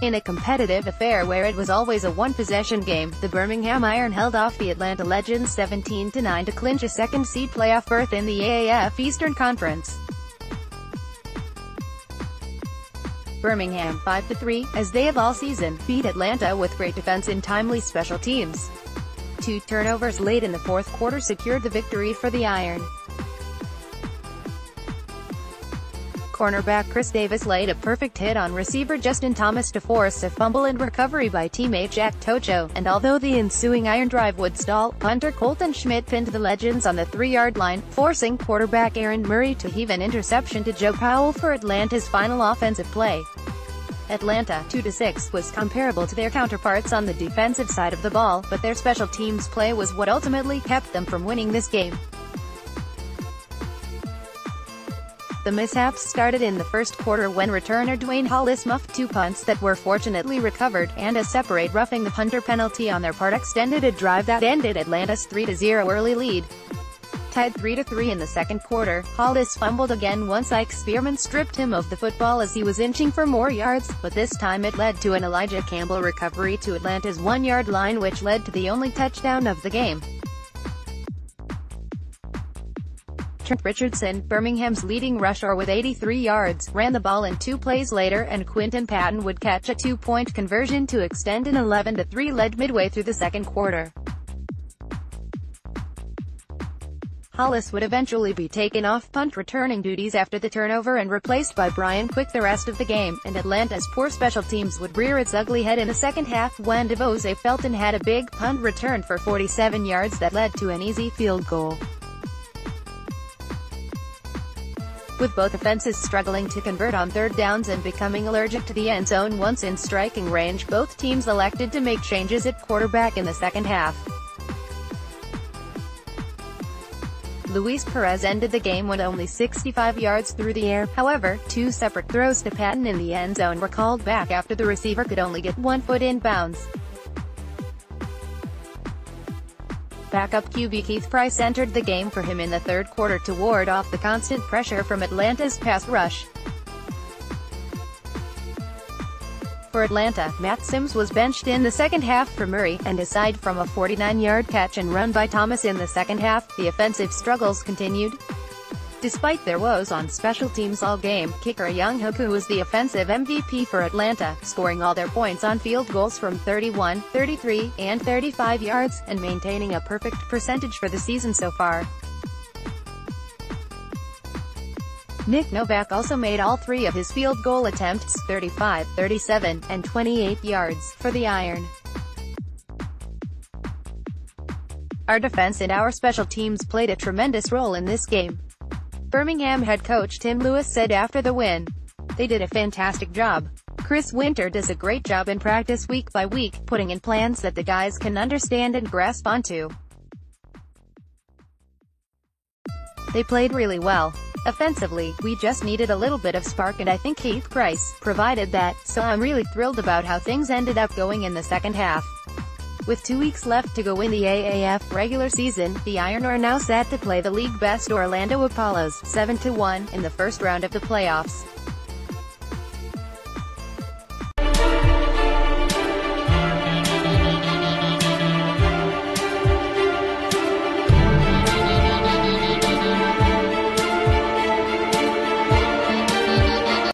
In a competitive affair where it was always a one-possession game, the Birmingham Iron held off the Atlanta Legends 17-9 to clinch a second-seed playoff berth in the AAF Eastern Conference. Birmingham, 5-3, as they have all season, beat Atlanta with great defense and timely special teams. 2 turnovers late in the fourth quarter secured the victory for the Iron. Cornerback Chris Davis laid a perfect hit on receiver Justin Thomas to force a fumble and recovery by teammate Jack Tocho, and although the ensuing Iron drive would stall, punter Colton Schmidt pinned the Legends on the 3-yard line, forcing quarterback Aaron Murray to heave an interception to Joe Powell for Atlanta's final offensive play. Atlanta, 2-6, was comparable to their counterparts on the defensive side of the ball, but their special teams play was what ultimately kept them from winning this game. The mishaps started in the first quarter when returner Dwayne Hollis muffed 2 punts that were fortunately recovered, and a separate roughing the punter penalty on their part extended a drive that ended Atlanta's 3-0 early lead. Tied 3-3 in the second quarter, Hollis fumbled again once Ike Spearman stripped him of the football as he was inching for more yards, but this time it led to an Elijah Campbell recovery to Atlanta's 1-yard line, which led to the only touchdown of the game. Trent Richardson, Birmingham's leading rusher with 83 yards, ran the ball in 2 plays later, and Quinton Patton would catch a 2-point conversion to extend an 11-3 lead midway through the second quarter. Hollis would eventually be taken off punt returning duties after the turnover and replaced by Brian Quick the rest of the game, and Atlanta's poor special teams would rear its ugly head in the second half when Devose Felton had a big punt return for 47 yards that led to an easy field goal. With both offenses struggling to convert on third downs and becoming allergic to the end zone once in striking range, both teams elected to make changes at quarterback in the second half. Luis Perez ended the game with only 65 yards through the air. However, 2 separate throws to Patton in the end zone were called back after the receiver could only get 1 foot in bounds. Backup QB Keith Price entered the game for him in the third quarter to ward off the constant pressure from Atlanta's pass rush. For Atlanta, Matt Sims was benched in the second half for Murray, and aside from a 49-yard catch and run by Thomas in the second half, the offensive struggles continued. Despite their woes on special teams all game, kicker Young Hoku was the offensive MVP for Atlanta, scoring all their points on field goals from 31, 33, and 35 yards, and maintaining a perfect percentage for the season so far. Nick Novak also made all 3 of his field goal attempts, 35, 37, and 28 yards, for the Iron. Our defense and our special teams played a tremendous role in this game. Birmingham head coach Tim Lewis said after the win. They did a fantastic job. Chris Winter does a great job in practice week by week, putting in plans that the guys can understand and grasp onto. They played really well. Offensively, we just needed a little bit of spark, and I think Keith Price provided that, so I'm really thrilled about how things ended up going in the second half. With 2 weeks left to go in the AAF regular season, the Iron are now set to play the league best Orlando Apollos, 7-1, in the first round of the playoffs.